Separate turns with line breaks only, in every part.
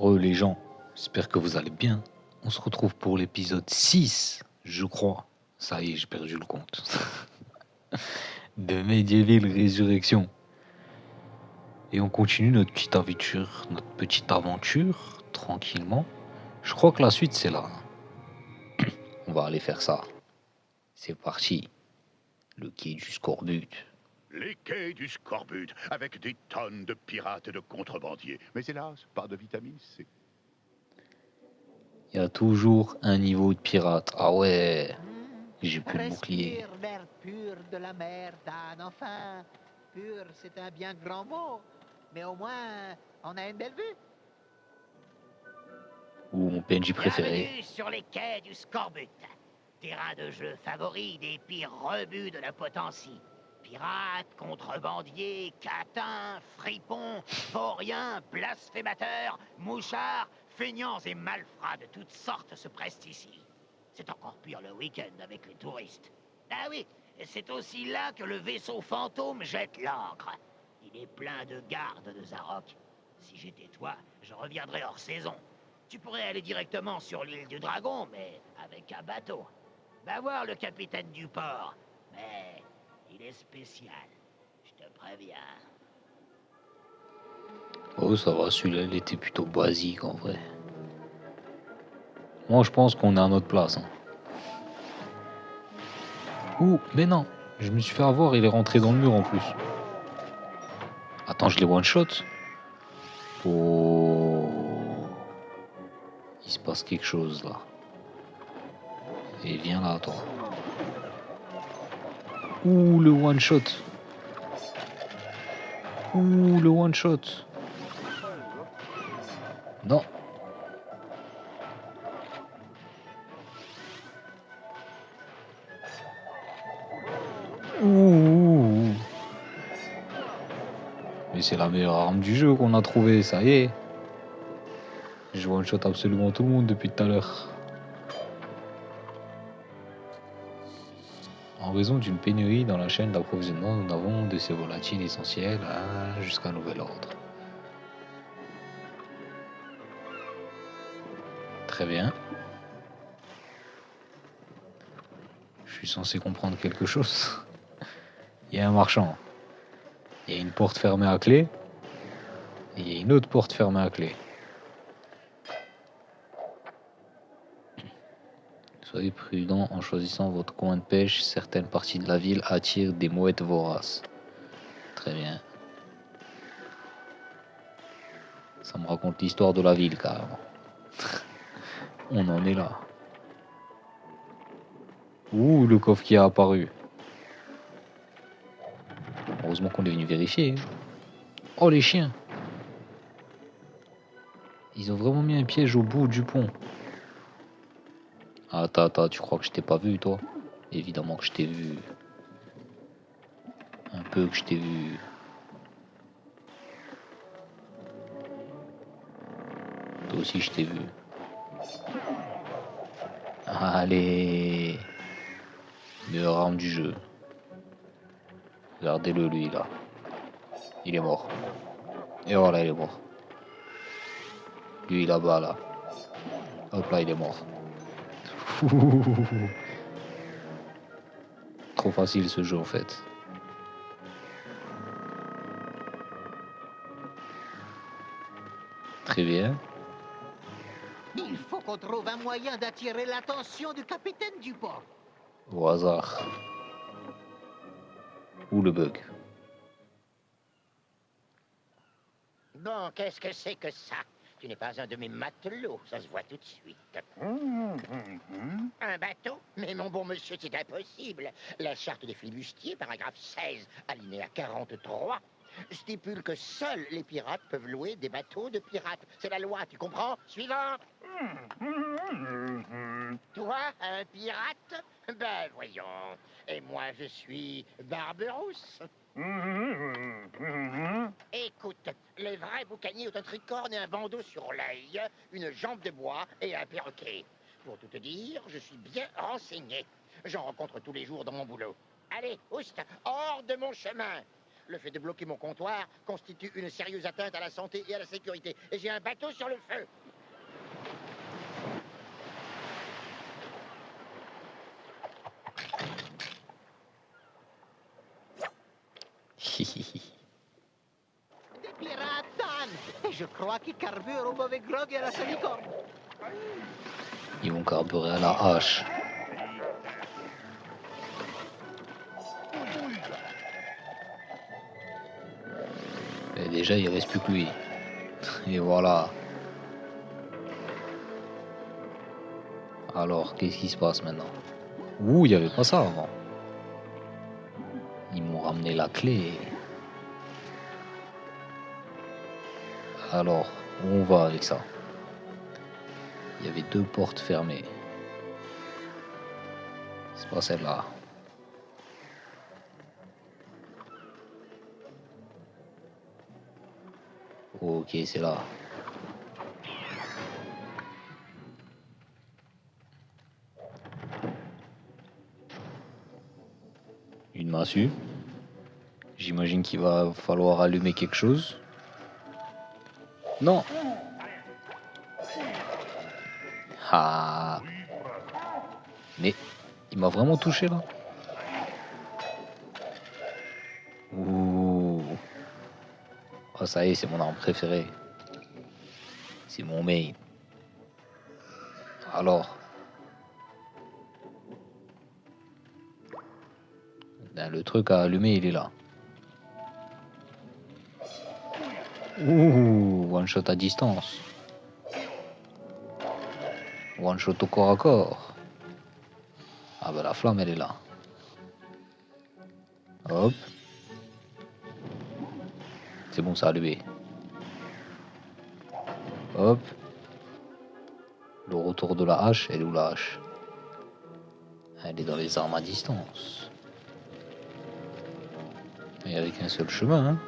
Oh les gens, j'espère que vous allez bien. On se retrouve pour l'épisode 6, je crois. Ça y est, j'ai perdu le compte. De Medieval Résurrection. Et on continue notre petite aventure, tranquillement. Je crois que la suite c'est là. On va aller faire ça. C'est parti. Le quai du Scorbut.
Les quais du Scorbut, avec des tonnes de pirates et de contrebandiers. Mais hélas, pas de vitamine C.
Il y a toujours un niveau de pirate. Ah ouais, j'ai plus de bouclier.
Respire l'air pur de la mer, Dan, enfin. Pur, c'est un bien grand mot. Mais au moins, on a une belle vue.
Ou mon PNJ préféré.
Bienvenue sur les quais du Scorbut, terrain de jeu favori des pires rebuts de la Potentie. Pirates, contrebandiers, catins, fripons, vauriens, blasphémateurs, mouchards, feignants et malfrats de toutes sortes se pressent ici. C'est encore pire le week-end avec les touristes. Ah oui, et c'est aussi là que le vaisseau fantôme jette l'ancre. Il est plein de gardes de Zarok. Si j'étais toi, je reviendrais hors saison. Tu pourrais aller directement sur l'île du Dragon, mais avec un bateau. Va voir le capitaine du port. Mais il est spécial. Je te préviens.
Oh ça va, celui-là il était plutôt basique en vrai. Moi je pense qu'on est à notre place. Ouh, mais non, je me suis fait avoir, il est rentré dans le mur en plus. Attends, je l'ai one shot. Oh, il se passe quelque chose là. Et viens là, toi. Ouh, le one shot. Ouh, le one shot. Non. Ouh. Mais c'est la meilleure arme du jeu qu'on a trouvée, ça y est. Je one shot absolument tout le monde depuis tout à l'heure. En raison d'une pénurie dans la chaîne d'approvisionnement, nous n'avons de ces volatiles essentiels jusqu'à nouvel ordre. Très bien. Je suis censé comprendre quelque chose. Il y a un marchand. Il y a une porte fermée à clé. Et il y a une autre porte fermée à clé. Soyez prudent en choisissant votre coin de pêche. Certaines parties de la ville attirent des mouettes voraces. Très bien. Ça me raconte l'histoire de la ville carrément. On en est là. Ouh, le coffre qui a apparu. Heureusement qu'on est venu vérifier. Oh les chiens. Ils ont vraiment mis un piège au bout du pont. Attends, tu crois que je t'ai pas vu toi? Évidemment que je t'ai vu. Un peu que je t'ai vu. Toi aussi je t'ai vu. Allez. Meilleure arme du jeu. Regardez-le lui là. Il est mort. Et voilà, il est mort. Lui là-bas là. Hop là, il est mort. Trop facile ce jeu en fait. Très bien.
Il faut qu'on trouve un moyen d'attirer l'attention du capitaine du port.
Au hasard. Ou le bug.
Bon, qu'est-ce que c'est que ça? Tu n'es pas un de mes matelots, ça se voit tout de suite. Un bateau? Mais mon bon monsieur, c'est impossible. La charte des flibustiers, paragraphe 16, alinéa 43, stipule que seuls les pirates peuvent louer des bateaux de pirates. C'est la loi, tu comprends? Suivant. Toi, un pirate? Ben voyons. Et moi, je suis Barberousse. Écoute, les vrais boucaniers ont un tricorne et un bandeau sur l'œil, une jambe de bois et un perroquet. Pour tout te dire, je suis bien renseigné. J'en rencontre tous les jours dans mon boulot. Allez, oust, hors de mon chemin.
Le fait de bloquer mon comptoir constitue une sérieuse atteinte à la santé et à la sécurité. Et j'ai un bateau sur le feu.
Des pirates, Dan! Et je crois qu'ils carburent au mauvais grog et à la salicorne.
Ils vont carburer à la hache. Et déjà, il reste plus que lui. Et voilà. Alors, qu'est-ce qui se passe maintenant? Ouh, il n'y avait pas ça avant. Ils m'ont ramené la clé. Alors, où on va avec ça? Il y avait 2 portes fermées. C'est pas celle-là. Ok, c'est là. Une massue. J'imagine qu'il va falloir allumer quelque chose. Non. Ah. Mais il m'a vraiment touché là. Ouh. Oh, ça y est, c'est mon arme préférée. C'est mon main. Alors. Ben, le truc à allumer, il est là. Ouh, one shot à distance. One shot au corps à corps. Ah bah la flamme, elle est là. Hop. C'est bon, ça a allumé. Hop. Le retour de la hache, elle est où la hache? Elle est dans les armes à distance. Et avec un seul chemin, hein.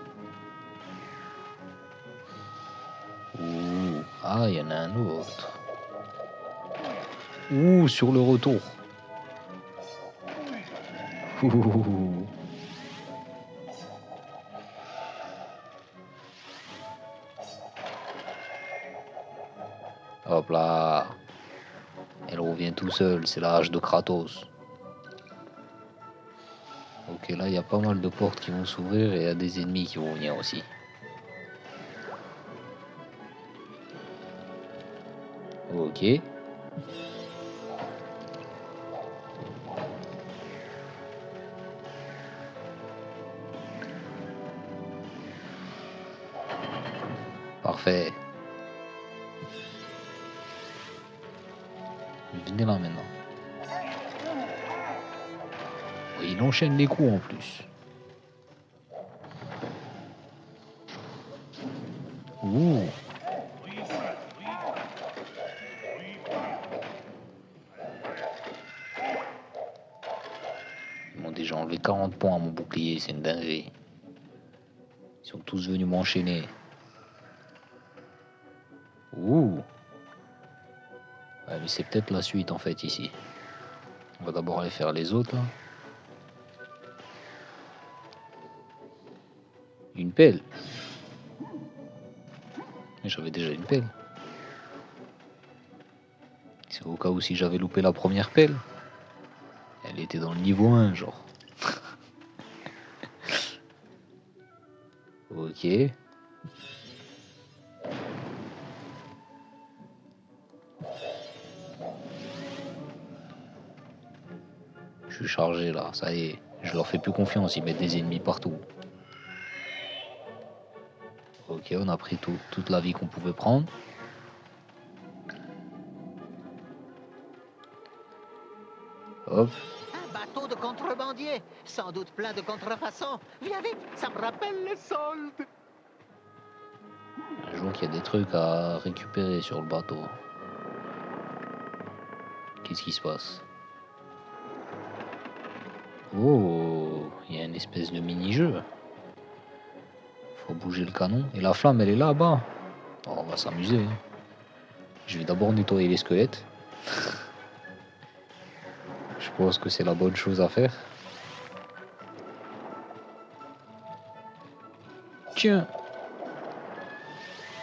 Ouh. Ah, il y en a un autre. Ouh, sur le retour. Ouh. Hop là. Elle revient tout seule, c'est la hache de Kratos. Ok, là, il y a pas mal de portes qui vont s'ouvrir et il y a des ennemis qui vont venir aussi. Ok. Parfait. Venez là maintenant. Oh, il enchaîne les coups en plus. Ouh. Ils m'ont déjà enlevé 40 points à mon bouclier, c'est une dinguerie. Ils sont tous venus m'enchaîner. Ouh. Ouais, mais c'est peut-être la suite en fait ici. On va d'abord aller faire les autres là. Une pelle. Mais j'avais déjà une pelle. C'est au cas où si j'avais loupé la première pelle. Elle était dans le niveau 1 genre. Ok. Je suis chargé là, ça y est. Je leur fais plus confiance, ils mettent des ennemis partout. Ok, on a pris toute la vie qu'on pouvait prendre. Hop.
Un bateau de contrebandier, sans doute plein de contrefaçons. Viens vite, ça me rappelle les soldes.
Je vois qu'il y a des trucs à récupérer sur le bateau. Qu'est-ce qui se passe? Oh, il y a une espèce de mini-jeu. Faut bouger le canon. Et la flamme, elle est là-bas. Oh, on va s'amuser. Hein. Je vais d'abord nettoyer les squelettes. Je pense que c'est la bonne chose à faire. Tiens.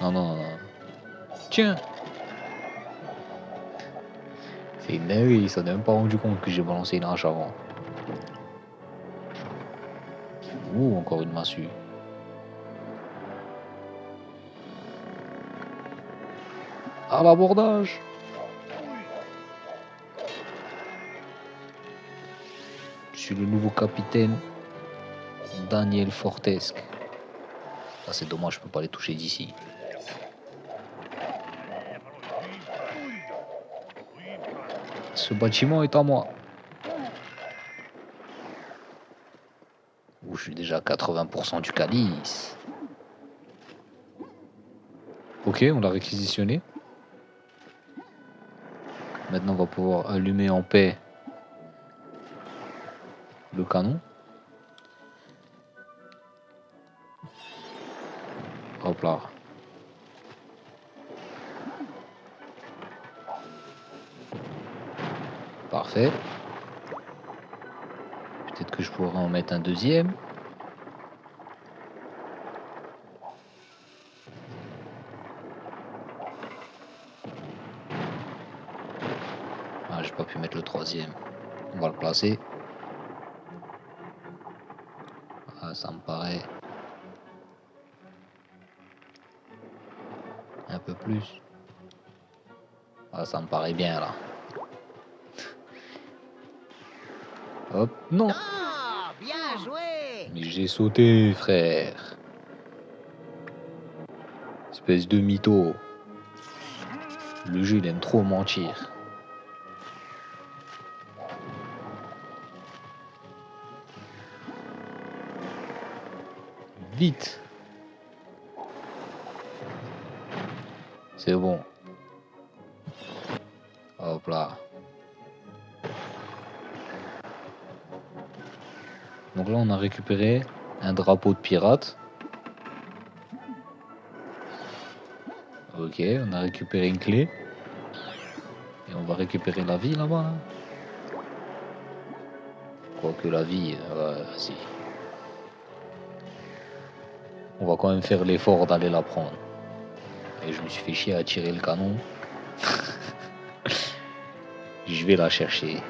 Non, non, non. Tiens. C'est une dinguerie, il s'en est même pas rendu compte que j'ai balancé une hache avant. Ouh, encore une massue. À l'abordage. Je suis le nouveau capitaine Daniel Fortesque. Ah, c'est dommage, je peux pas les toucher d'ici. Ce bâtiment est à moi. Ouh, je suis déjà à 80% du calice. Ok, on l'a réquisitionné. Maintenant, on va pouvoir allumer en paix le canon. Hop là. Parfait. Peut-être que je pourrais en mettre un deuxième. Ah, j'ai pas pu mettre le troisième. On va le placer. Ah, ça me paraît un peu plus. Ah, ça me paraît bien là. Hop, non.
Oh, bien joué.
Mais j'ai sauté, frère. Espèce de mytho. Le jeu, il aime trop mentir. Vite. C'est bon. Hop là. Donc là, on a récupéré un drapeau de pirate. Ok, on a récupéré une clé. Et on va récupérer la vie là-bas. Là. Quoique la vie, vas-y. On va quand même faire l'effort d'aller la prendre. Et je me suis fait chier à tirer le canon. Je vais la chercher.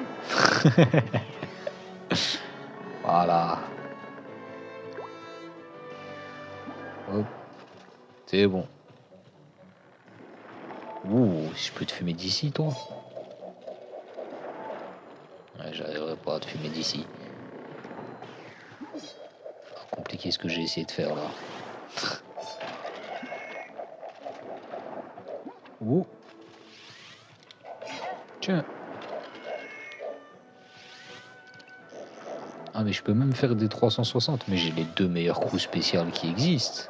Voilà. Hop. C'est bon. Ouh, je peux te fumer d'ici, toi? Ouais, j'arriverai pas à te fumer d'ici. Compliqué ce que j'ai essayé de faire là. Ouh. Tiens. Ah mais je peux même faire des 360, mais j'ai les deux meilleurs coups spéciaux qui existent.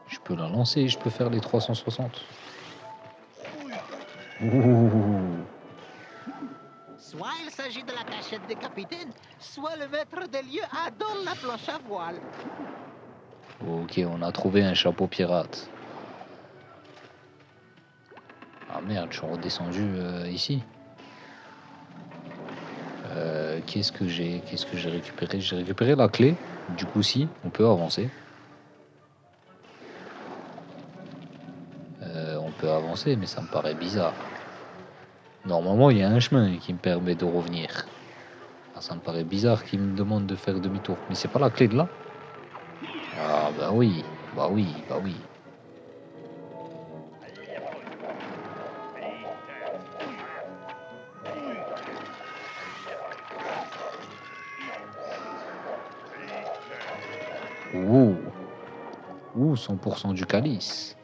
Je peux la lancer, je peux faire les 360. Ouh.
Soit il s'agit de la cachette des capitaines, soit le maître des lieux adore la planche à voile.
Ok, on a trouvé un chapeau pirate. Ah merde, je suis redescendu ici. Qu'est-ce que j'ai récupéré? J'ai récupéré la clé. Du coup, si, on peut avancer. On peut avancer, mais ça me paraît bizarre. Normalement, il y a un chemin qui me permet de revenir. Ah, ça me paraît bizarre qu'il me demande de faire demi-tour. Mais c'est pas la clé de là? Ah bah oui, bah oui, bah oui. Ouh. Ouh, 100% du calice.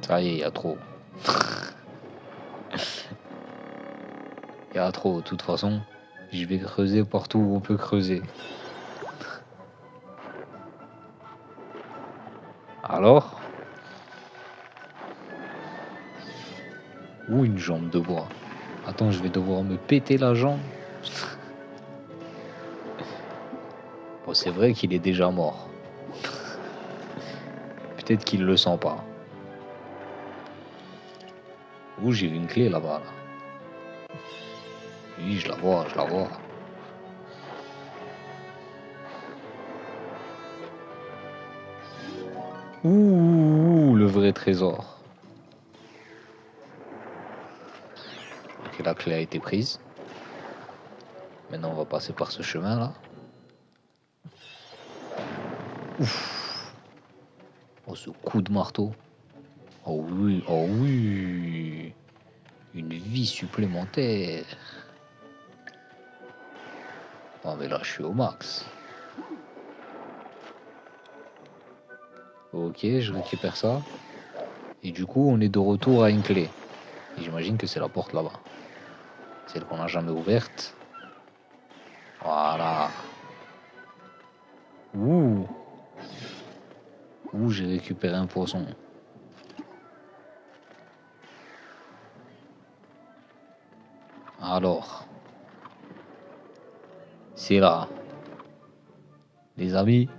Ça y est, il y a trop. Il y a trop, de toute façon. Je vais creuser partout où on peut creuser. Alors? Ou une jambe de bois. Attends, je vais devoir me péter la jambe. Bon, c'est vrai qu'il est déjà mort. Peut-être qu'il le sent pas. Ouh, j'ai vu une clé là-bas. Là. Oui, je la vois, je la vois. Ouh, le vrai trésor. Ok, la clé a été prise. Maintenant, on va passer par ce chemin-là. Ouf. Oh, ce coup de marteau. Oh oui, oh oui. Une vie supplémentaire. Oh, mais là, je suis au max. Ok, je récupère ça. Et du coup, on est de retour à une clé. Et j'imagine que c'est la porte là-bas. Celle qu'on n'a jamais ouverte. Voilà. Ouh. Ouh, j'ai récupéré un poisson. Alors. C'est là. Les amis.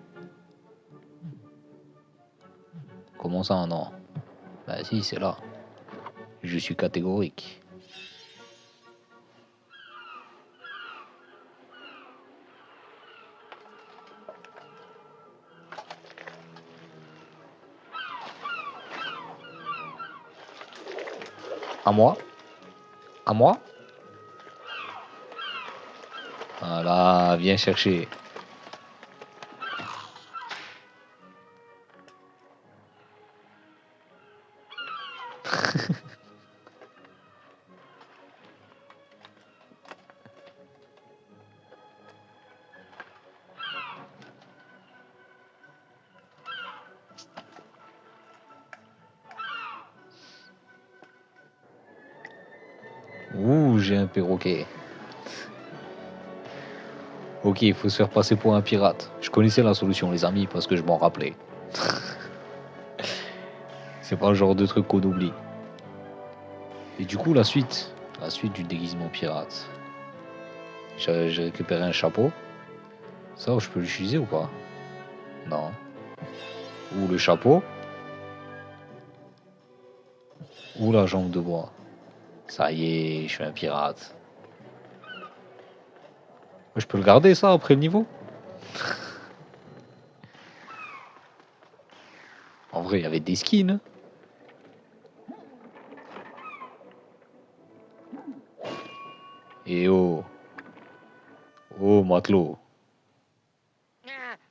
Comment ça, non? Bah si, c'est là. Je suis catégorique. À moi? À moi? Voilà, viens chercher. Ouh, j'ai un perroquet. Ok, il faut se faire passer pour un pirate. Je connaissais la solution, les amis, parce que je m'en rappelais. C'est pas le genre de truc qu'on oublie. Et du coup, la suite du déguisement pirate. J'ai récupéré un chapeau. Ça, je peux l'utiliser ou pas? Non. Ou le chapeau. Ou la jambe de bois. Ça y est, je suis un pirate. Je peux le garder, ça, après le niveau? En vrai, il y avait des skins. Et oh. Oh, matelot.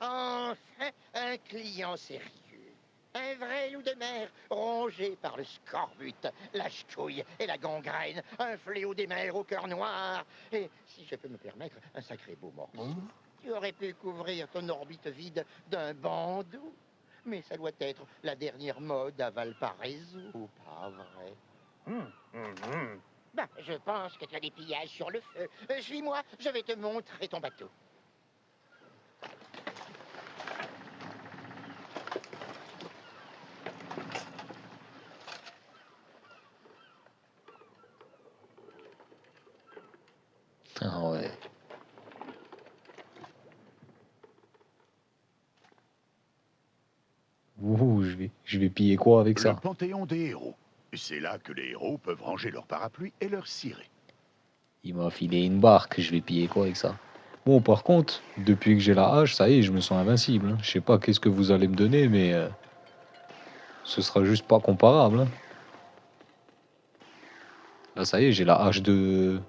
Ah, enfin, un client sérieux. Un vrai loup de mer, rongé par le scorbut, la ch'touille et la gangrène. Un fléau des mers au cœur noir. Et, si je peux me permettre, un sacré beau morceau. Tu aurais pu couvrir ton orbite vide d'un bandeau. Mais ça doit être la dernière mode à Valparaiso, pas vrai? Ben, je pense que tu as des pillages sur le feu. Suis-moi, je vais te montrer ton bateau.
Ah ouais. Ouh, je vais piller quoi avec
Le
ça?
Panthéon des héros. C'est là que les héros peuvent ranger leur parapluie et leur ciré.
Il m'a filé une barque, je vais piller quoi avec ça? Bon, par contre, depuis que j'ai la hache, ça y est, je me sens invincible. Hein. Je sais pas qu'est-ce que vous allez me donner, mais ce sera juste pas comparable. Hein. Là, ça y est, j'ai la hache du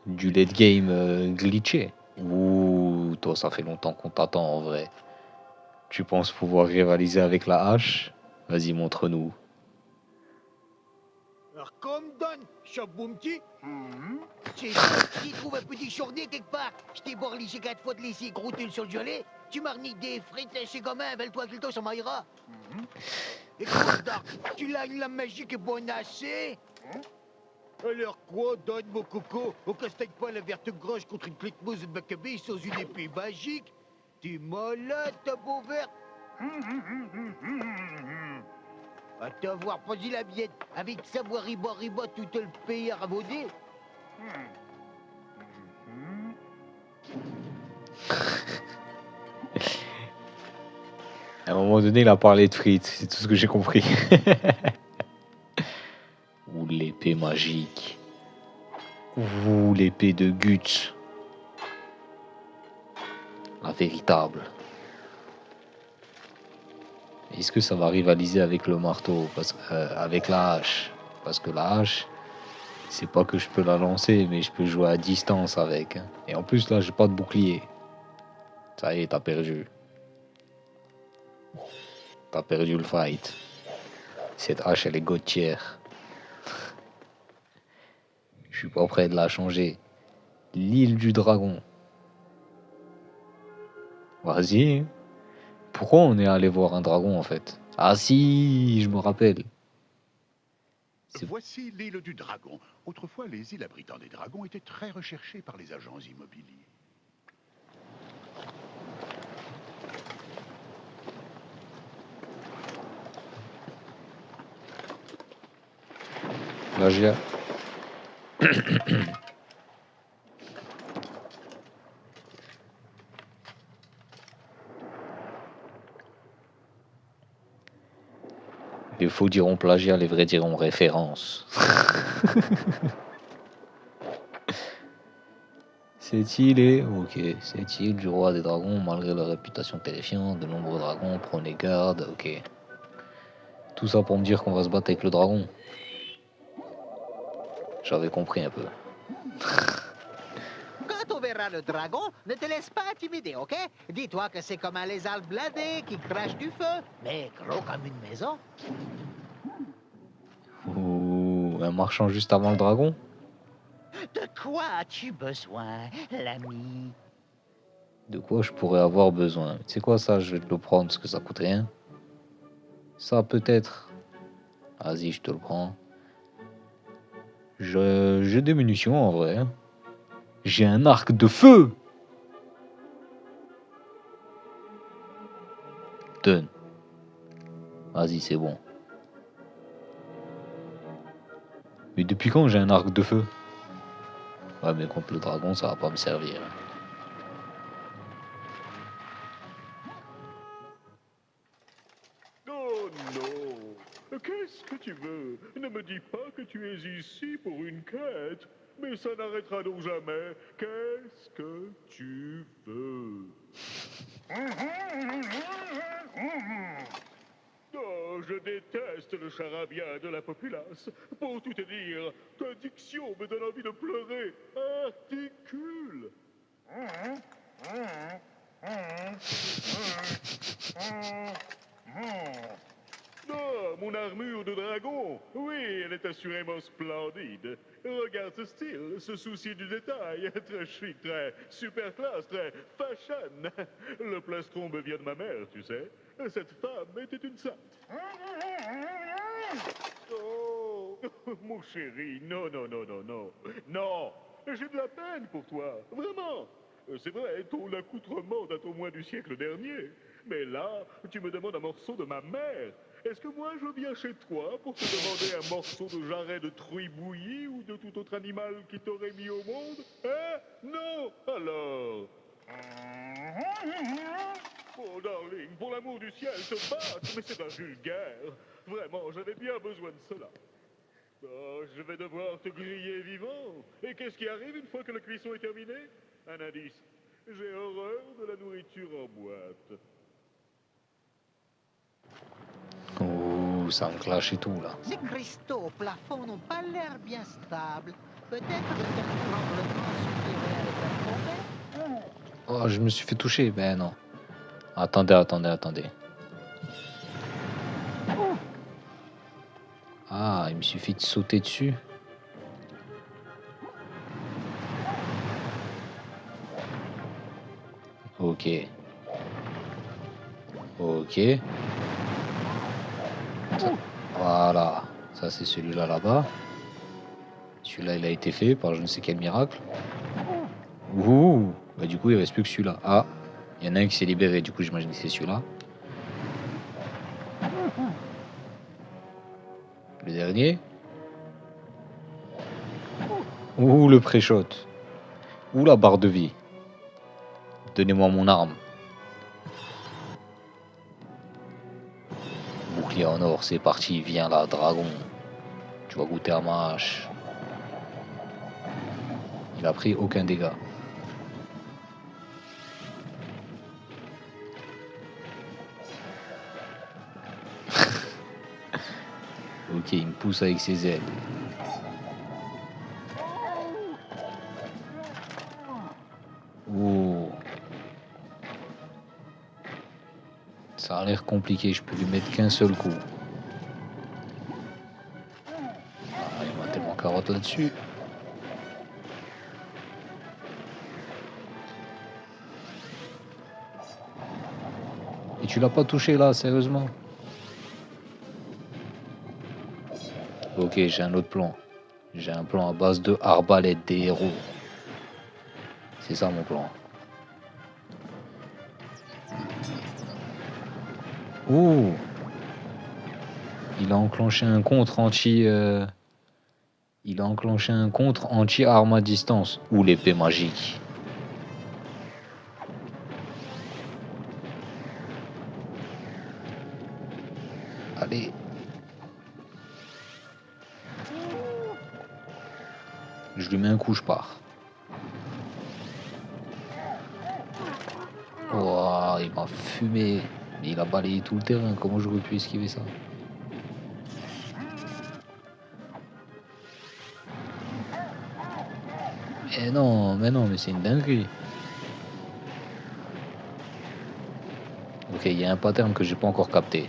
late game glitché. Ouh, toi, ça fait longtemps qu'on t'attend en vrai. Tu penses pouvoir rivaliser avec la hache? Vas-y, montre-nous.
Alors, comme donne, Chaboumti, c'est qui trouve un petit journée quelque part. Je t'ai borligé 4 fois de laisser gros tulle sur le gelé. Tu marniques des frites chez commun, belle-toi qu'il ça m'aira. Écoute, Dark, tu lagnes la magie que bon assez. Alors quoi, donne mon coco? On castagne pas la verte groche contre une clique-mousse de Maccabée sans une épée magique? T'es malade, ta beau verte? À t'avoir pas dit la miette, avec savoir riba tout le pays à ravauder.
À un moment donné, il a parlé de frites, c'est tout ce que j'ai compris. Ouh, l'épée magique. Ouh, l'épée de Guts. La véritable. Est-ce que ça va rivaliser avec le marteau, avec la hache? Parce que la hache, c'est pas que je peux la lancer, mais je peux jouer à distance avec, hein. Et en plus, là, j'ai pas de bouclier. Ça y est, t'as perdu. T'as perdu le fight. Cette hache, elle est gautière. Je suis pas prêt de la changer. L'île du dragon. Vas-y. Pourquoi on est allé voir un dragon en fait? Ah si, je me rappelle. C'est-
Voici l'île du Dragon. Autrefois, les îles abritant des dragons étaient très recherchées par les agents immobiliers.
Plagiat. Les faux diront plagiat, les vrais diront référence. Cette île est... Ok, cette île du roi des dragons, malgré leur réputation terrifiante, de nombreux dragons, prenez garde, ok. Tout ça pour me dire qu'on va se battre avec le dragon. J'avais compris un peu.
Quand on verra le dragon, ne te laisse pas intimider, ok? Dis-toi que c'est comme un lézard blindé qui crache du feu, mais gros comme une maison.
Ouh, un marchand juste avant le dragon?
De quoi as-tu besoin, l'ami?
De quoi je pourrais avoir besoin? Tu sais quoi ça, je vais te le prendre parce que ça coûte rien. Ça peut-être. Vas-y, je te le prends. J'ai des munitions en vrai, hein. J'ai un arc de feu. Donne. Vas-y, c'est bon. Mais depuis quand j'ai un arc de feu? Ouais, mais contre le dragon, ça va pas me servir.
Oh non! Qu'est-ce que tu veux? Ne me dis pas que tu es ici pour une quête. Mais ça n'arrêtera donc jamais. Qu'est-ce que tu veux? Oh, je déteste le charabia de la populace. Pour tout te dire, ta diction me donne envie de pleurer. Articule! Ah, mon armure de dragon! Oui, elle est assurément splendide. Regarde ce style, ce souci du détail. Très chic, très super classe, très fashion. Le plastron me vient de ma mère, tu sais. Cette femme était une sainte. Oh, mon chéri, non, non, non, non, non. Non, j'ai de la peine pour toi, vraiment. C'est vrai, ton accoutrement date au moins du siècle dernier. Mais là, tu me demandes un morceau de ma mère. Est-ce que moi je viens chez toi pour te demander un morceau de jarret de truie bouillie ou de tout autre animal qui t'aurait mis au monde? Hein? Non? Alors? Oh, darling, pour l'amour du ciel, te battre, mais c'est un vulgaire. Vraiment, j'avais bien besoin de cela. Oh, je vais devoir te griller vivant. Et qu'est-ce qui arrive une fois que la cuisson est terminée? Un indice. J'ai horreur de la nourriture en boîte.
Ouh, ça me clash et tout là.
Ces cristaux au plafond n'ont pas l'air bien stables. Peut-être de faire tremblement suffirait à les faire tomber.
Oh, je me suis fait toucher. Ben non. Attendez, attendez, attendez. Ah, il me suffit de sauter dessus. Ok. Ok. Voilà. Ça, c'est celui-là là-bas. Celui-là, il a été fait par je ne sais quel miracle. Ouh. Bah, du coup, il reste plus que celui-là. Ah. Il y en a un qui s'est libéré. Du coup, j'imagine que c'est celui-là. Le dernier. Ouh, le pré-shot. Ouh, la barre de vie. Donnez-moi mon arme. Bouclier en or, c'est parti. Viens là, dragon. Tu vas goûter à ma hache. Il a pris aucun dégât. Ok, il me pousse avec ses ailes. Oh. Ça a l'air compliqué, je peux lui mettre qu'un seul coup. Ah, il m'a tellement carotte là-dessus. Et tu l'as pas touché là, sérieusement? Ok, j'ai un autre plan. J'ai un plan à base de arbalète des héros. C'est ça mon plan. Oh! Il a enclenché un contre anti. Il a enclenché un contre anti-arme à distance. Ou l'épée magique. Allez. Je lui mets un coup, je pars. Oh, il m'a fumé. Mais il a balayé tout le terrain. Comment j'aurais pu esquiver ça? Mais non, mais c'est une dinguerie. Ok, il y a un pattern que j'ai pas encore capté.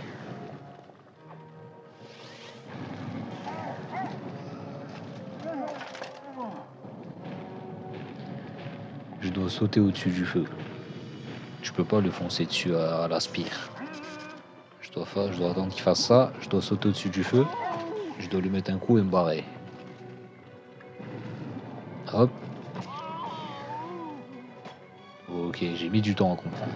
Je dois sauter au-dessus du feu. Je peux pas lui foncer dessus à l'aspire. Je dois attendre qu'il fasse ça. Je dois sauter au-dessus du feu. Je dois lui mettre un coup et me barrer. Hop. Ok, j'ai mis du temps à comprendre.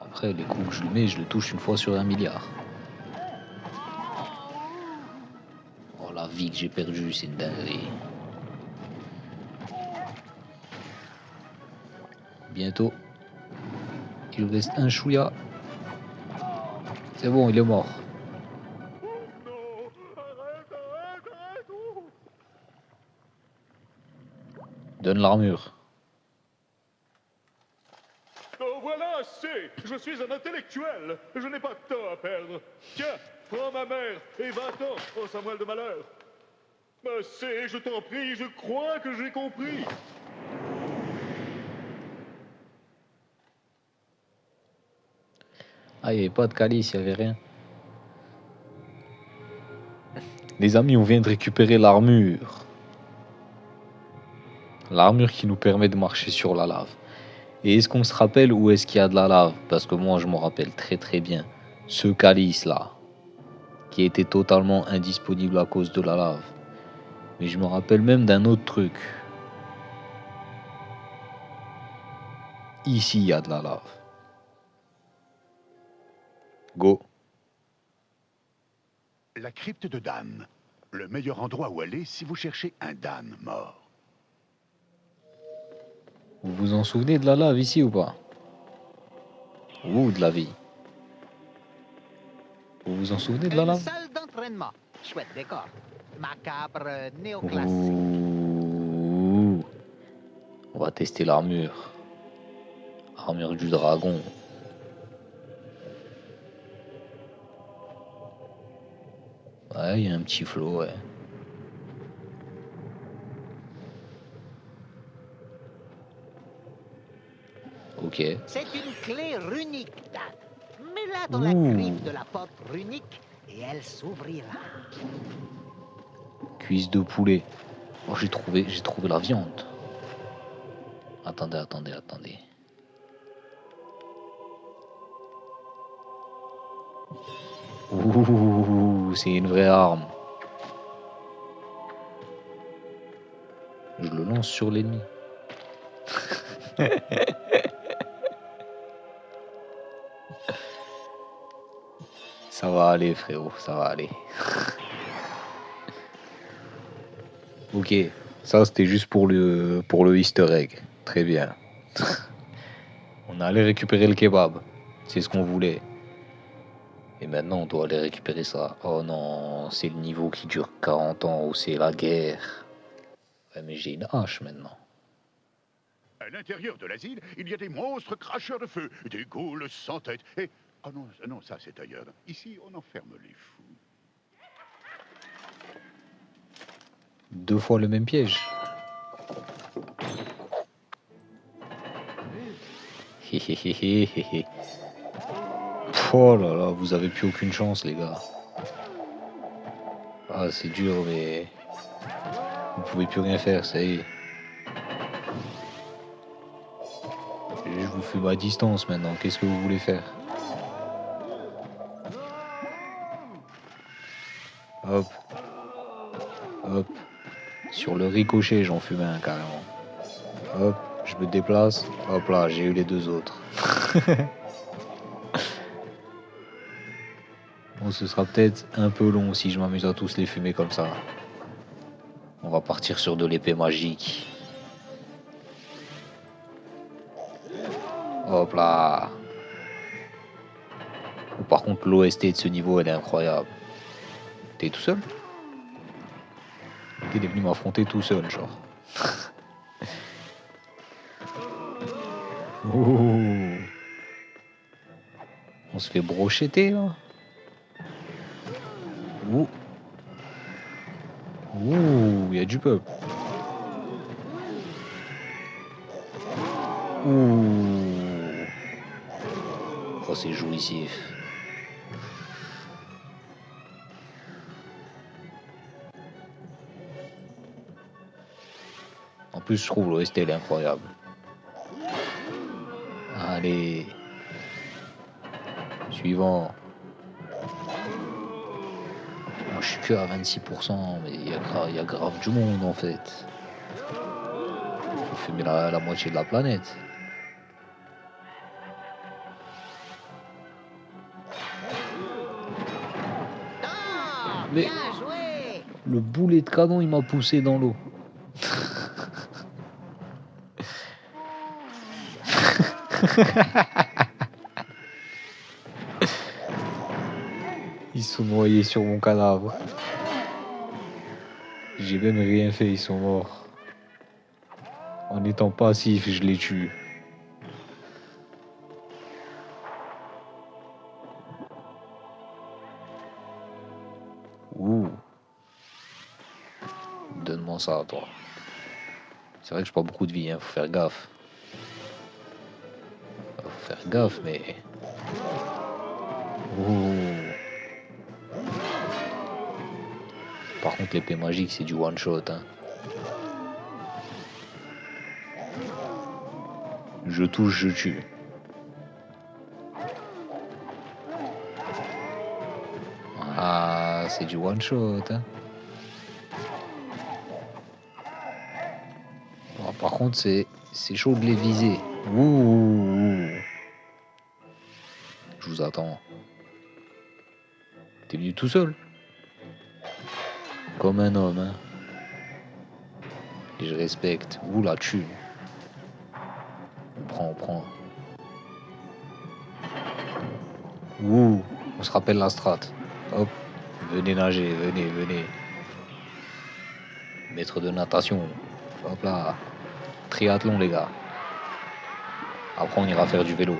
Après, les coups que je lui mets, je le touche une fois sur 1 milliard. Oh, la vie que j'ai perdue, c'est une dinguerie. Bientôt. Il lui reste un chouïa. C'est bon, il est mort.
Non, arrête, arrête, arrête. Oh.
Donne l'armure.
Oh, voilà, assez. Je suis un intellectuel. Je n'ai pas de temps à perdre. Tiens, prends ma mère et va-t'en, oh Samuel de malheur. Assez, je t'en prie, je crois que j'ai compris.
Ah, il n'y avait pas de calice, il n'y avait rien. Les amis, on vient de récupérer l'armure. L'armure qui nous permet de marcher sur la lave. Et est-ce qu'on se rappelle où est-ce qu'il y a de la lave? Parce que moi, je me rappelle très très bien. Ce calice-là, qui était totalement indisponible à cause de la lave. Mais je me rappelle même d'un autre truc. Ici, il y a de la lave. Go.
La crypte de Dan. Le meilleur endroit où aller si vous cherchez un Dan mort.
Vous vous en souvenez de la lave ici ou pas? Ou de la vie? Vous vous en souvenez de la
Une
lave?
salle d'entraînement. Chouette décor. Macabre, néoclassique.
Ouh. On va tester l'armure. Armure du dragon. Ouais, il y a un petit flow, ouais. Ok.
C'est une clé runique, Dan. Mets-la dans la
Ouh.
griffe de la porte runique et elle s'ouvrira.
Cuisse de poulet. Oh, j'ai trouvé la viande. Attendez. Ouh, c'est une vraie arme. Je le lance sur l'ennemi. Ça va aller, frérot, ça va aller. Ok, ça c'était juste pour le easter egg. Très bien. On est allé récupérer le kebab. C'est ce qu'on voulait. Et maintenant on doit aller récupérer ça. Oh non, c'est le niveau qui dure 40 ans où c'est la guerre. Ouais, mais j'ai une hache maintenant.
À l'intérieur de l'asile, il y a des monstres cracheurs de feu, des ghouls sans tête. Et... oh non, non, ça c'est ailleurs. Ici, on enferme les fous.
2 fois le même piège. Héhéhéhéhéhé. Oh là là, vous avez plus aucune chance, les gars. Ah, c'est dur, mais vous pouvez plus rien faire, ça y est. Je vous fais ma distance maintenant. Qu'est-ce que vous voulez faire? Hop. Hop. Sur le ricochet, j'en fume un carrément. Hop, je me déplace. Hop là, j'ai eu les 2 autres. Bon, ce sera peut-être un peu long si je m'amuse à tous les fumer comme ça. On va partir sur de l'épée magique. Hop là. Par contre, l'OST de ce niveau, elle est incroyable. T'es tout seul? T'es venu m'affronter tout seul, genre. Oh. On se fait brocheter, là. Ouh. Ouh, il y a du peuple. Ouh. Oh, c'est jouissif. En plus, je trouve l'OST, elle est incroyable. Allez. Suivant. Moi, je suis que à 26%, mais il y a grave du monde, en fait. Faut fumer la moitié de la planète.
Non,
Mais-
bien joué.
Le boulet de canon, il m'a poussé dans l'eau. Ils sont noyés sur mon cadavre. J'ai même rien fait, ils sont morts. En étant passif, je les tue. Ouh. Donne-moi ça, toi. C'est vrai que j'ai pas beaucoup de vie, hein. Faut faire gaffe. Faut faire gaffe, mais... Ouh. Par contre, l'épée magique, c'est du one-shot, hein. Je touche, je tue. Ah, c'est du one-shot, hein. Bon, par contre, c'est chaud de les viser. Ouh. Je vous attends. T'es venu tout seul? Comme un homme, hein. Et je respecte. Ouh, la thune. On prend. Ouh, on se rappelle la strat. Hop, venez nager, venez. Maître de natation. Hop là. Triathlon, les gars. Après, on ira faire du vélo.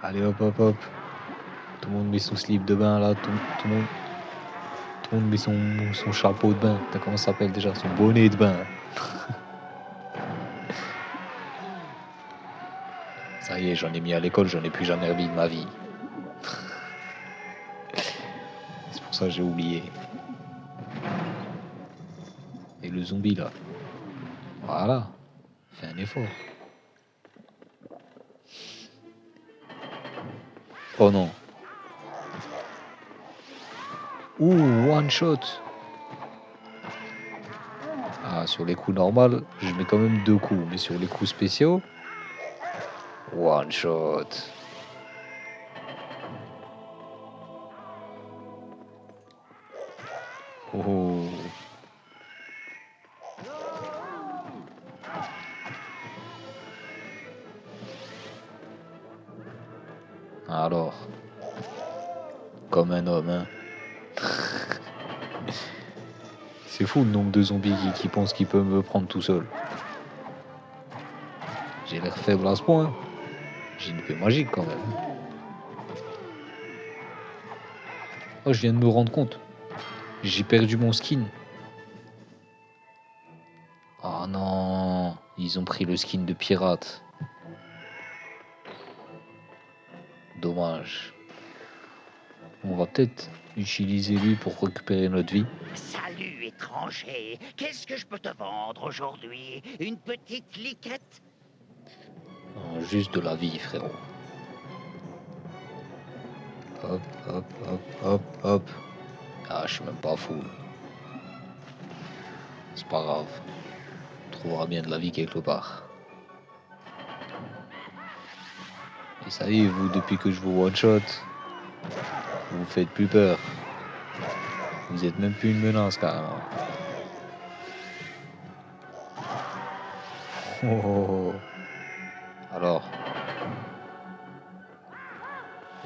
Allez, hop. Tout le monde met son slip de bain, là. Tout le monde met son chapeau de bain. Comment ça s'appelle déjà? Son bonnet de bain. Ça y est, j'en ai mis à l'école, j'en ai plus jamais remis de ma vie. C'est pour ça que j'ai oublié. Et le zombie, là. Voilà. Fais un effort. Oh non. Ouh, one shot. Ah, sur les coups normaux, je mets quand même 2 coups. Mais sur les coups spéciaux, one shot. Oh. Alors, comme un homme, hein. C'est fou le nombre de zombies qui pensent qu'ils peuvent me prendre tout seul. J'ai l'air faible à ce point. J'ai une épée magique quand même. Oh, je viens de me rendre compte. J'ai perdu mon skin. Oh non, ils ont pris le skin de pirate. Dommage. On va peut-être utiliser lui pour récupérer notre vie.
Salut, étranger. Qu'est-ce que je peux te vendre aujourd'hui? Une petite liquette?
Juste de la vie, frérot. Hop, hop, hop, hop, hop. Ah, je suis même pas fou. C'est pas grave. On trouvera bien de la vie quelque part. Et ça y est, vous, depuis que je vous one-shot, vous me faites plus peur. Vous êtes même plus une menace, carrément. Oh, oh, oh. Alors.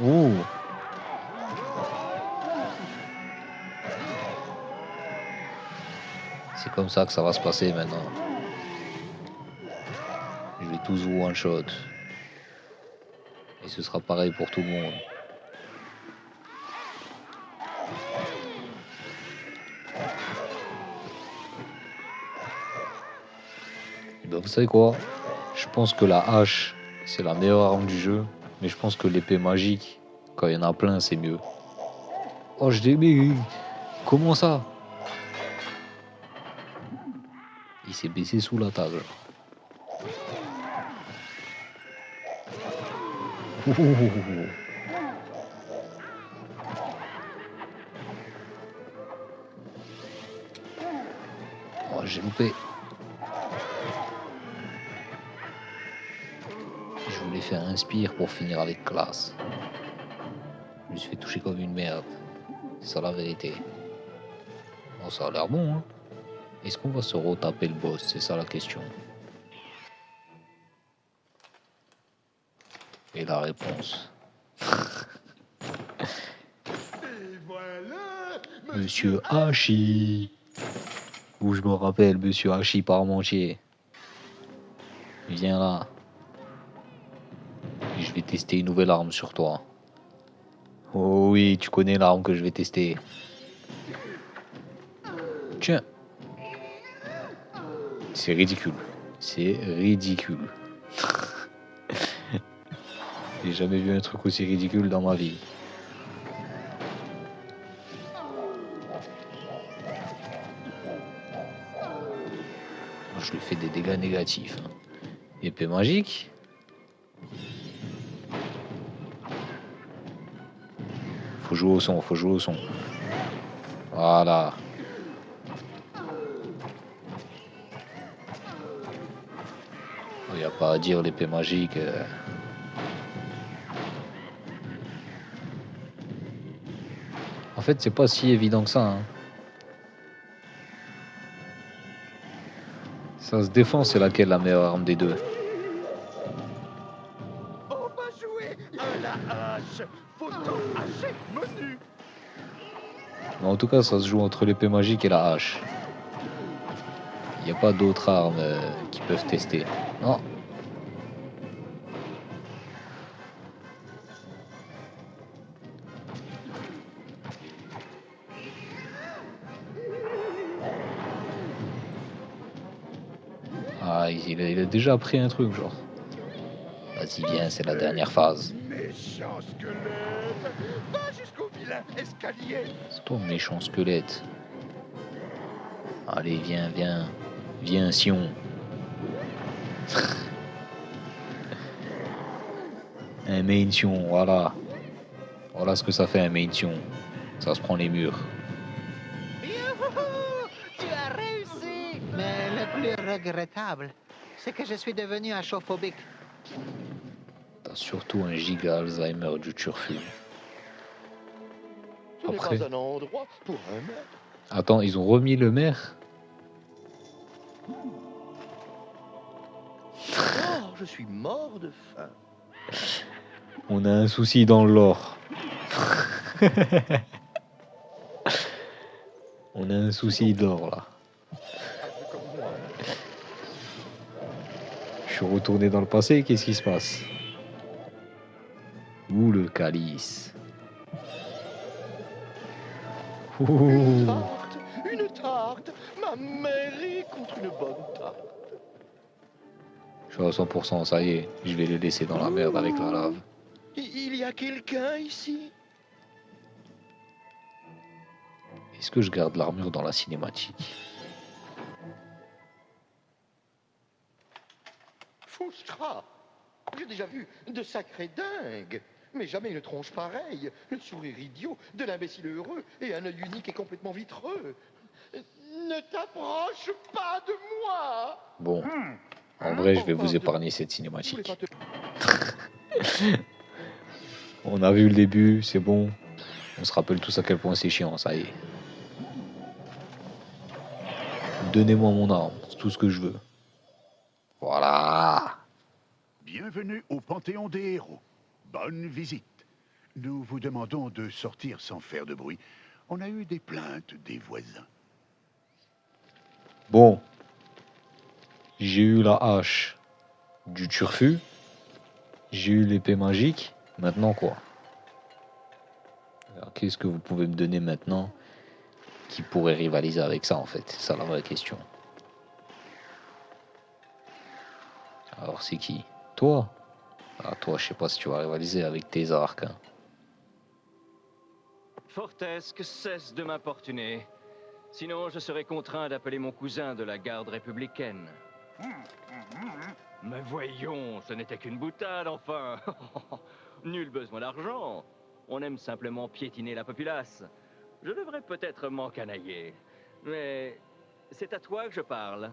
Ouh. C'est comme ça que ça va se passer maintenant. Je vais tous vous one-shot. Et ce sera pareil pour tout le monde. Ben vous savez quoi? Je pense que la hache, c'est la meilleure arme du jeu. Mais je pense que l'épée magique, quand il y en a plein, c'est mieux. Oh, mais comment ça? Il s'est baissé sous la table. Ouh. Oh, j'ai loupé. Je voulais faire un spire pour finir avec classe. Je me suis fait toucher comme une merde. C'est ça la vérité. Bon, ça a l'air bon, hein. Est-ce qu'on va se retaper le boss? C'est ça la question. Et la réponse.
Et voilà,
Monsieur Hachi. Où je me rappelle, Monsieur Hachi Parmentier. Viens là. Je vais tester une nouvelle arme sur toi. Oh oui, tu connais l'arme que je vais tester. Tiens. C'est ridicule. C'est ridicule. J'ai jamais vu un truc aussi ridicule dans ma vie. Je lui fais des dégâts négatifs. Épée magique. Faut jouer au son, faut jouer au son. Voilà. Il n'y a pas à dire l'épée magique. En fait, c'est pas si évident que ça. Hein. Ça se défend, c'est laquelle la meilleure arme des deux?
On va jouer à la hache. Photo hachée, menu.
Mais en tout cas, ça se joue entre l'épée magique et la hache. Il n'y a pas d'autres armes qui peuvent tester. Non. Ah, il a déjà pris un truc, genre. Vas-y, viens, c'est la dernière phase.
Méchant squelette. Va jusqu'au vilain escalier.
C'est toi, méchant squelette. Allez, viens, viens. Viens, Sion. Un main Sion, voilà. Voilà ce que ça fait un main Sion. Ça se prend les murs.
Youhou! Tu as réussi! Mais le plus regrettable, c'est que je suis devenu achophobique.
T'as surtout un giga Alzheimer du turfu.
Ce n'est
Après.
pas un endroit pour un maître.
Attends, ils ont remis le maire?
Oh, je suis mort de faim.
On a un souci dans le lore. On a un souci d'or là. Je suis retourné dans le passé, qu'est-ce qui se passe? Où le calice?
Une
Ouh.
tarte, une tarte. Ma mairie contre une bonne tarte.
Je suis à 100%, ça y est, je vais les laisser dans la merde avec la lave.
Il y a quelqu'un ici?
Est-ce que je garde l'armure dans la cinématique?
Foustra. J'ai déjà vu de sacrés dingues. Mais jamais une tronche pareille, le sourire idiot de l'imbécile heureux et un œil unique et complètement vitreux. Ne t'approche pas de moi!
Bon, en vrai, je vais
Oh,
vous
pardon.
épargner cette
Je voulais
cinématique.
pas te...
On a vu le début, c'est bon. On se rappelle tous à quel point c'est chiant, ça y est. Donnez-moi mon arme, c'est tout ce que je veux. Voilà.
Bienvenue au Panthéon des héros. Bonne visite. Nous vous demandons de sortir sans faire de bruit. On a eu des plaintes des voisins.
Bon. J'ai eu la hache du turfu. J'ai eu l'épée magique. Maintenant quoi? Alors, qu'est-ce que vous pouvez me donner maintenant qui pourrait rivaliser avec ça en fait? C'est ça la vraie question. Alors c'est qui? Toi? Ah toi, je sais pas si tu vas rivaliser avec tes arcs. Hein.
Fortesque cesse de m'importuner. Sinon, je serais contraint d'appeler mon cousin de la garde républicaine. Mais voyons, ce n'était qu'une boutade, enfin. Nul besoin d'argent. On aime simplement piétiner la populace. Je devrais peut-être m'encanailler. Mais c'est à toi que je parle.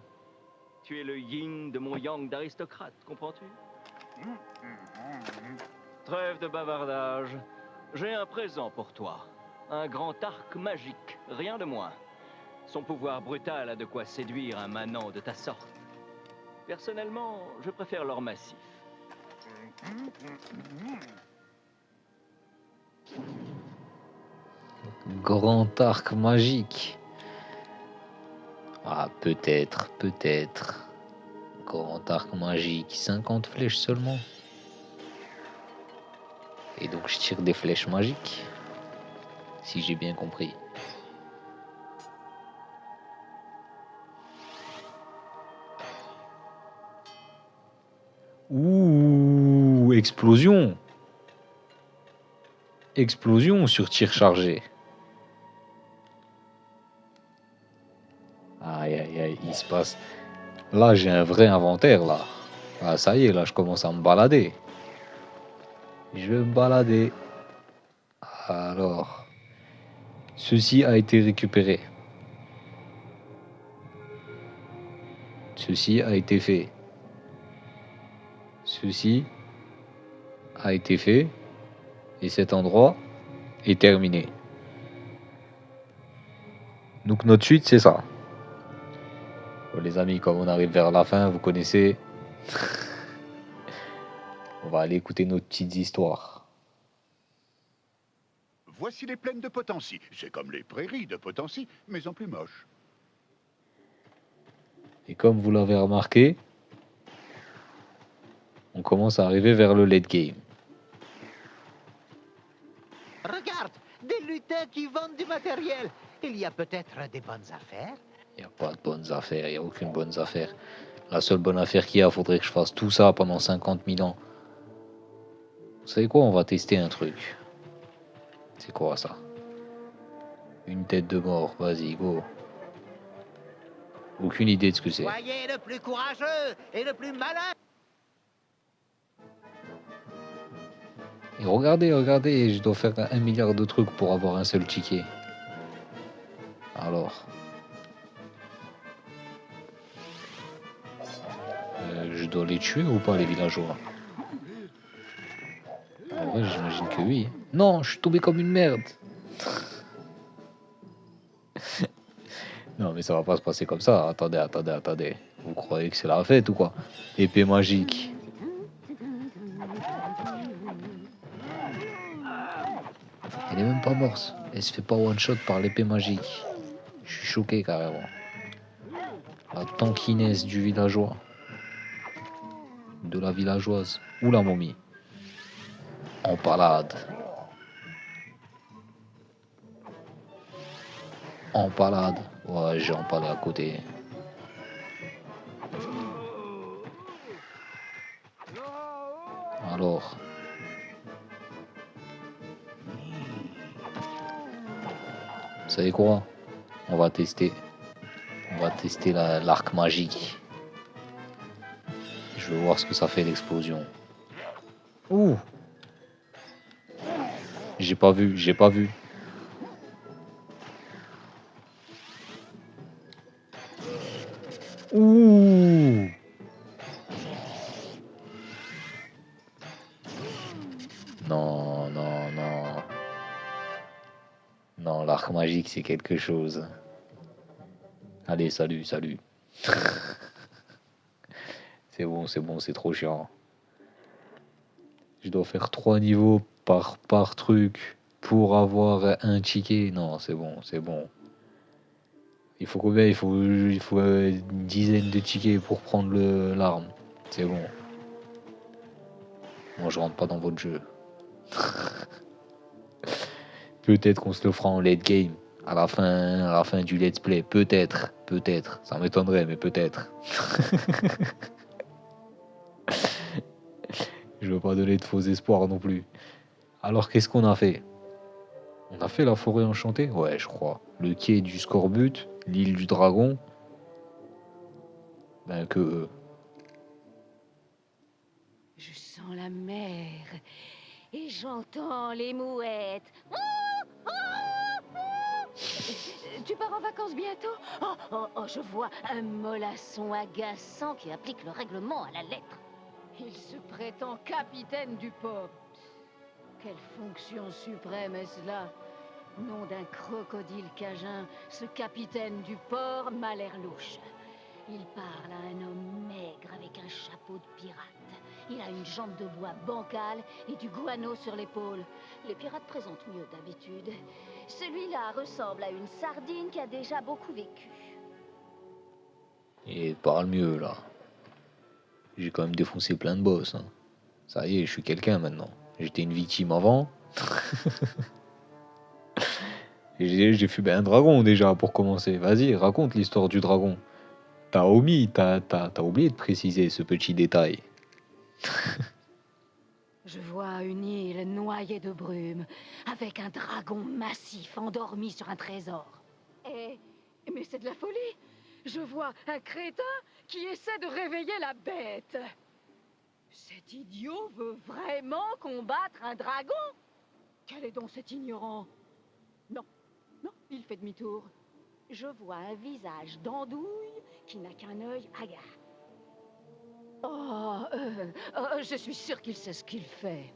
Tu es le yin de mon yang d'aristocrate, comprends-tu? Trêve de bavardage. J'ai un présent pour toi. Un grand arc magique, rien de moins. Son pouvoir brutal a de quoi séduire un manant de ta sorte. Personnellement, je préfère l'or massif.
Grand arc magique. Ah, peut-être, peut-être. Grand arc magique, 50 flèches seulement. Et donc je tire des flèches magiques. Si j'ai bien compris. Ouh, explosion. Explosion sur tir chargé. Aïe, aïe, aïe, il se passe. Là, j'ai un vrai inventaire, là. Ah, ça y est, là, je commence à me balader. Je vais me balader. Alors, ceci a été récupéré. Ceci a été fait. Ceci a été fait. Et cet endroit est terminé. Donc notre suite, c'est ça. Bon, les amis, comme on arrive vers la fin, vous connaissez. On va aller écouter nos petites histoires.
Voici les plaines de Potency. C'est comme les prairies de Potency, mais en plus moche.
Et comme vous l'avez remarqué, on commence à arriver vers le late game.
Regarde, des lutins qui vendent du matériel. Il y a peut-être des bonnes affaires.
Il n'y a pas de bonnes affaires, il n'y a aucune bonne affaire. La seule bonne affaire qu'il y a, il faudrait que je fasse tout ça pendant 50 000 ans. Vous savez quoi, on va tester un truc. C'est quoi ça? Une tête de mort, vas-y, go. Aucune idée de ce que c'est.
Soyez le plus courageux et le plus malin.
Et regardez, regardez, je dois faire 1 milliard de trucs pour avoir un seul ticket. Alors. Je dois les tuer ou pas, les villageois? En vrai, j'imagine que oui. Non, je suis tombé comme une merde. Non, mais ça va pas se passer comme ça. Attendez, attendez, attendez. Vous croyez que c'est la fête ou quoi? Épée magique. Elle est même pas morte. Elle se fait pas one shot par l'épée magique. Je Je suis choqué carrément. La tanquinesse du villageois. De la villageoise. Ou la momie. Empalade. Empalade. Ouais, j'ai empalé à côté. Alors. Vous savez quoi? On va tester. On va tester l'arc magique. Je veux voir ce que ça fait l'explosion. Ouh! J'ai pas vu, j'ai pas vu. Ouh! Non, non, non. Non, l'arc magique, c'est quelque chose. Allez, salut, salut. C'est bon, c'est trop chiant. Je dois faire 3 niveaux par truc pour avoir un ticket. Non, c'est bon, c'est bon. Il faut combien? Il faut une dizaine de tickets pour prendre l'arme. C'est bon. Moi, je rentre pas dans votre jeu. Peut-être qu'on se le fera en late game. À la fin du let's play. Peut-être. Ça m'étonnerait, mais peut-être. Je veux pas donner de faux espoirs non plus. Alors, qu'est-ce qu'on a fait? On a fait la forêt enchantée? Ouais, je crois. Le quai du Scorbut, l'île du dragon. Ben que...
Je sens la mer et j'entends les mouettes. Tu pars en vacances bientôt? Oh, je vois un mollasson agaçant qui applique le règlement à la lettre. Il se prétend capitaine du port. Quelle fonction suprême est-ce là? Nom d'un crocodile cajun, ce capitaine du port m'a l'air louche. Il parle à un homme maigre avec un chapeau de pirate. Il a une jambe de bois bancale et du guano sur l'épaule. Les pirates présentent mieux d'habitude. Celui-là ressemble à une sardine qui a déjà beaucoup vécu.
Et parle mieux, là. J'ai quand même défoncé plein de boss. Hein. Ça y est, je suis quelqu'un maintenant. J'étais une victime avant. J'ai fumé un dragon déjà pour commencer. Vas-y, raconte l'histoire du dragon. T'as oublié de préciser ce petit détail.
Je vois une île noyée de brume, avec un dragon massif endormi sur un trésor. Mais c'est de la folie! Je vois un crétin qui essaie de réveiller la bête. Cet idiot veut vraiment combattre un dragon? Quel est donc cet ignorant? Non, il fait demi-tour. Je vois un visage d'andouille qui n'a qu'un œil hagard. Je suis sûr qu'il sait ce qu'il fait.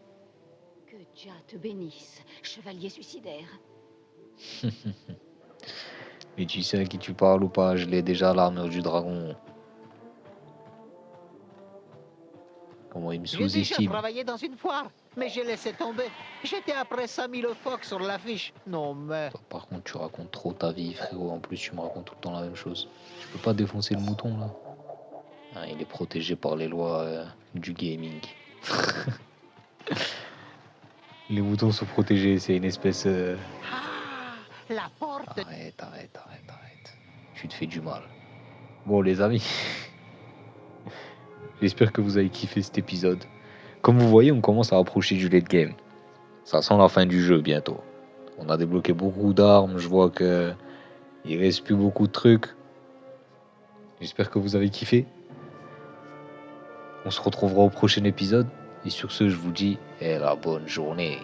Que Jah te bénisse, chevalier suicidaire.
Mais tu sais à qui tu parles ou pas? Je l'ai déjà, l'armure du dragon. Comment il me
J'ai déjà
sous-estime.
travaillé dans une foire, mais j'ai laissé tomber. J'étais après Sammy le Fox sur l'affiche. Non, mais...
Toi, par contre, tu racontes trop ta vie, frérot. En plus, tu me racontes tout le temps la même chose. Tu peux pas défoncer le mouton, là? Ah, il est protégé par les lois du gaming. Les moutons sont protégés, c'est une espèce...
La porte...
Arrête. Tu te fais du mal. Bon, les amis, j'espère que vous avez kiffé cet épisode. Comme vous voyez, on commence à approcher du late game. Ça sent la fin du jeu bientôt. On a débloqué beaucoup d'armes, je vois que il reste plus beaucoup de trucs. J'espère que vous avez kiffé. On se retrouvera au prochain épisode. Et sur ce, je vous dis la bonne journée.